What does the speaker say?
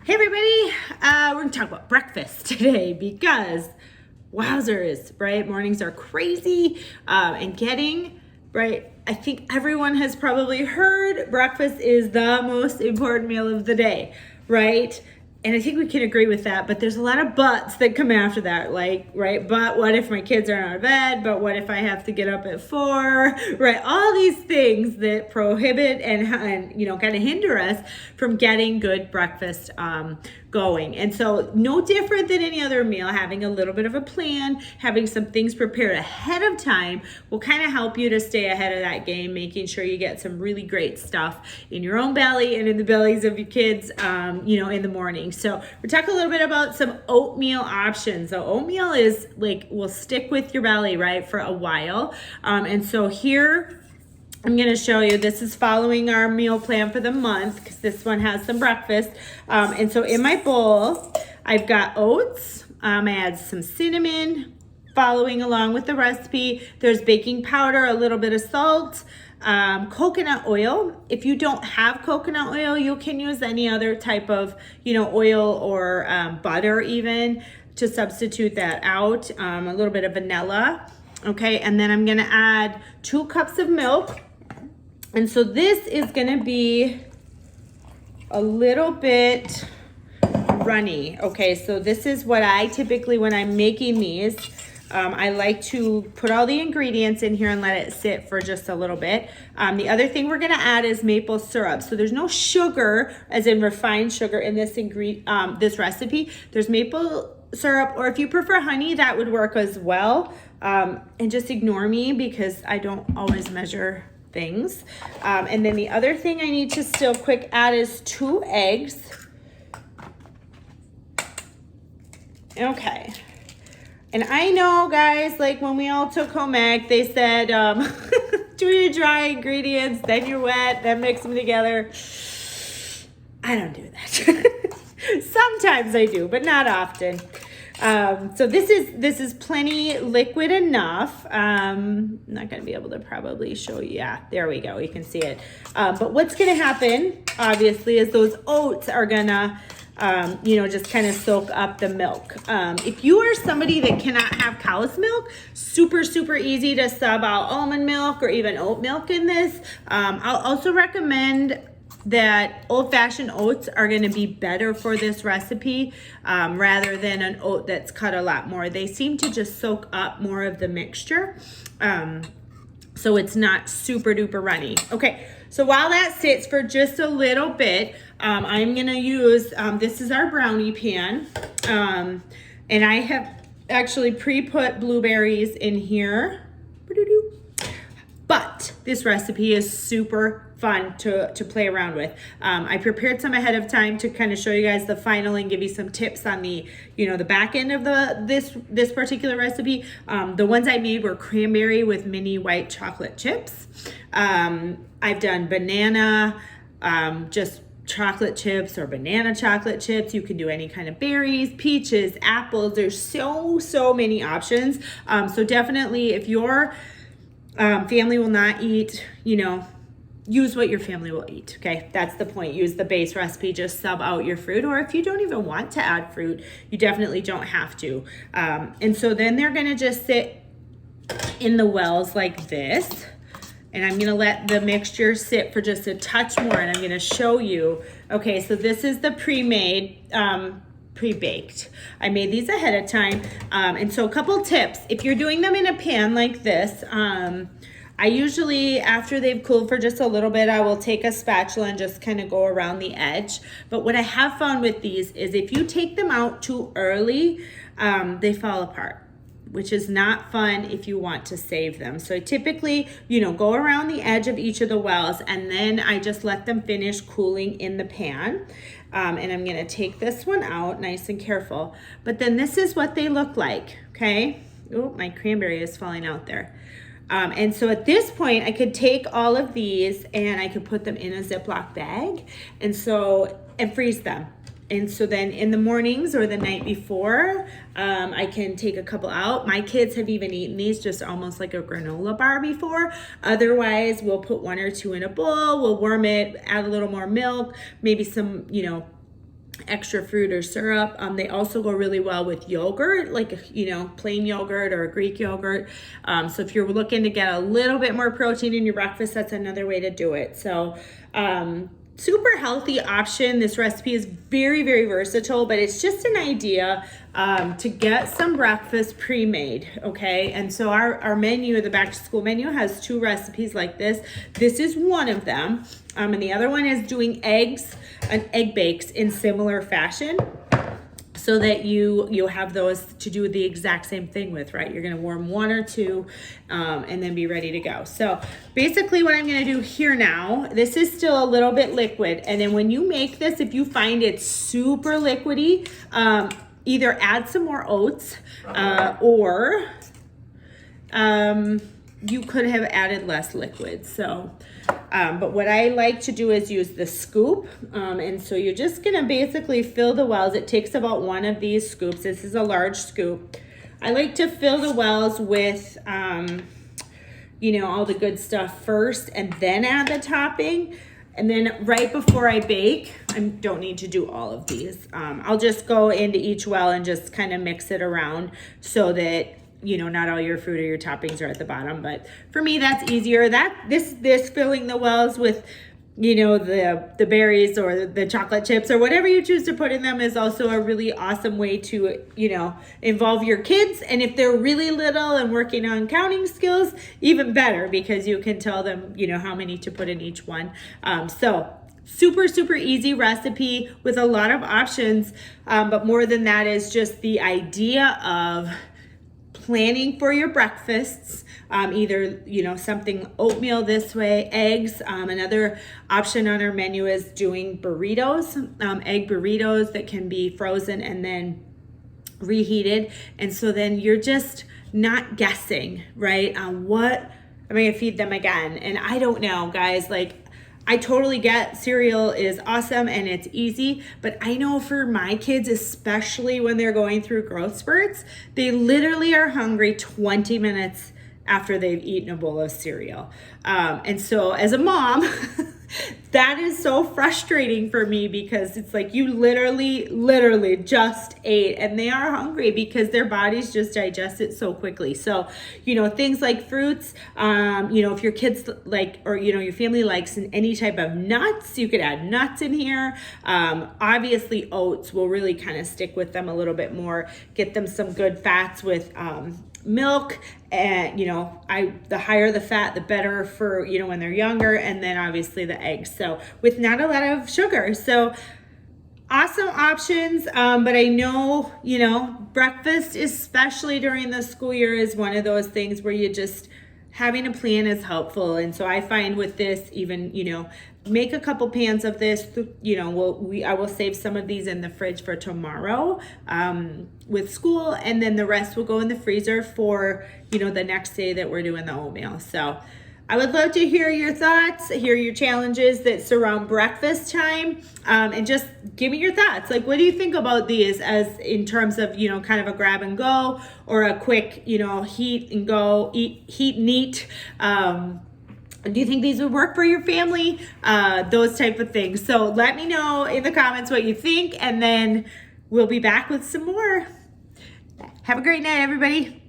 Hey everybody, we're gonna talk about breakfast today because wowzers, right? Mornings are crazy and getting, right? I think everyone has probably heard breakfast is the most important meal of the day, right? And I think we can agree with that, but there's a lot of buts that come after that, like, right? But what if my kids aren't out of bed? But what if I have to get up at 4, right? All these things that prohibit and kind of hinder us from getting good breakfast going. And so no different than any other meal, having a little bit of a plan, having some things prepared ahead of time will kind of help you to stay ahead of that game, making sure you get some really great stuff in your own belly and in the bellies of your kids, in the morning. So we're talking a little bit about some oatmeal options. So oatmeal is will stick with your belly, right, for a while. And so here, I'm going to show you, this is following our meal plan for the month because this one has some breakfast. And so in my bowl, I've got oats. I add some cinnamon, following along with the recipe. There's baking powder, a little bit of salt, coconut oil. If you don't have coconut oil, you can use any other type of, oil or butter even to substitute that out. A little bit of vanilla. Okay, and then I'm going to add 2 cups of milk. And so this is going to be a little bit runny. Okay, so this is what I typically, when I'm making these, I like to put all the ingredients in here and let it sit for just a little bit. The other thing we're going to add is maple syrup. So there's no sugar, as in refined sugar, in this this recipe. There's maple syrup, or if you prefer honey, that would work as well. And just ignore me because I don't always measure things. And then the other thing I need to still quick add is 2 eggs. Okay. And I know, guys, like when we all took home ec, they said, do your dry ingredients, then your wet, then mix them together. I don't do that. Sometimes I do, but not often. So this is plenty liquid enough. I'm not going to be able to probably show you. Yeah, there we go. You can see it. But what's going to happen, obviously, is those oats are going to, just kind of soak up the milk. If you are somebody that cannot have cow's milk, super, super easy to sub out almond milk or even oat milk in this. I'll also recommend that old-fashioned oats are going to be better for this recipe rather than an oat that's cut a lot more. They seem to just soak up more of the mixture, so it's not super duper runny. Okay, so while that sits for just a little bit, I'm going to use, this is our brownie pan, and I have actually pre-put blueberries in here. But this recipe is super fun to play around with. I prepared some ahead of time to kind of show you guys the final and give you some tips on the, the back end of this particular recipe. The ones I made were cranberry with mini white chocolate chips. I've done banana, just chocolate chips or banana chocolate chips. You can do any kind of berries, peaches, apples. There's so many options. So definitely, if you're family will not eat, use what your family will eat. Okay, that's the point. Use the base recipe, just sub out your fruit, or if you don't even want to add fruit, you definitely don't have to. And so then they're gonna just sit in the wells like this, and I'm gonna let the mixture sit for just a touch more, and I'm gonna show you. Okay, so this is the pre-made, pre-baked. I made these ahead of time. And so a couple tips. If you're doing them in a pan like this, I usually, after they've cooled for just a little bit, I will take a spatula and just kind of go around the edge. But what I have found with these is if you take them out too early, they fall apart, which is not fun if you want to save them. So I typically, go around the edge of each of the wells, and then I just let them finish cooling in the pan. And I'm gonna take this one out, nice and careful. But then this is what they look like, okay? Oh, my cranberry is falling out there. And so at this point, I could take all of these and I could put them in a Ziploc bag and freeze them. And so then in the mornings or the night before, I can take a couple out. My kids have even eaten these just almost like a granola bar before. Otherwise, we'll put 1 or 2 in a bowl, we'll warm it, add a little more milk, maybe some, extra fruit or syrup. They also go really well with yogurt, like, you know, plain yogurt or Greek yogurt. So if you're looking to get a little bit more protein in your breakfast, that's another way to do it. So super healthy option. This recipe is very, very versatile, but it's just an idea to get some breakfast pre-made, okay? And so our menu, the back to school menu, has 2 recipes like this. This is one of them. And the other one is doing eggs and egg bakes in similar fashion, so that you'll have those to do the exact same thing with, right? You're gonna warm 1 or 2 and then be ready to go. So basically what I'm gonna do here now, this is still a little bit liquid. And then when you make this, if you find it super liquidy, either add some more oats or you could have added less liquid. So, but what I like to do is use the scoop. And so you're just gonna basically fill the wells. It takes about 1 of these scoops. This is a large scoop. I like to fill the wells with, you know, all the good stuff first and then add the topping. And then right before I bake, I don't need to do all of these. I'll just go into each well and just kind of mix it around so that, you know, not all your fruit or your toppings are at the bottom. But for me, that's easier. This filling the wells with, you know, the berries or the chocolate chips or whatever you choose to put in them is also a really awesome way to, you know, involve your kids. And if they're really little and working on counting skills, even better, because you can tell them, you know, how many to put in each one. So super, super easy recipe with a lot of options. But more than that is just the idea of planning for your breakfasts, either, you know, something oatmeal this way, eggs. Another option on our menu is doing burritos, egg burritos that can be frozen and then reheated. And so then you're just not guessing, right, on what am I gonna feed them again. And I don't know, guys, like, I totally get cereal is awesome and it's easy, but I know for my kids, especially when they're going through growth spurts, they literally are hungry 20 minutes after they've eaten a bowl of cereal. And so as a mom, that is so frustrating for me, because it's like you literally just ate and they are hungry because their bodies just digest it so quickly. So, you know, things like fruits, you know, if your kids like, or, you know, your family likes any type of nuts, you could add nuts in here. Obviously oats will really kind of stick with them a little bit more, get them some good fats with, milk. And, you know, the higher the fat, the better for, you know, when they're younger. And then obviously the eggs. So with not a lot of sugar. So awesome options. But I know, you know, breakfast, especially during the school year, is one of those things where you just, having a plan is helpful. And so I find with this, even, you know, make a couple pans of this, you know, I will save some of these in the fridge for tomorrow with school, and then the rest will go in the freezer for, you know, the next day that we're doing the oatmeal. So I would love to hear your thoughts, hear your challenges that surround breakfast time, and just give me your thoughts. Like, what do you think about these as in terms of, you know, kind of a grab and go or a quick, you know, heat and go, heat and eat? Do you think these would work for your family? Those type of things. So let me know in the comments what you think, and then we'll be back with some more. Have a great night, everybody.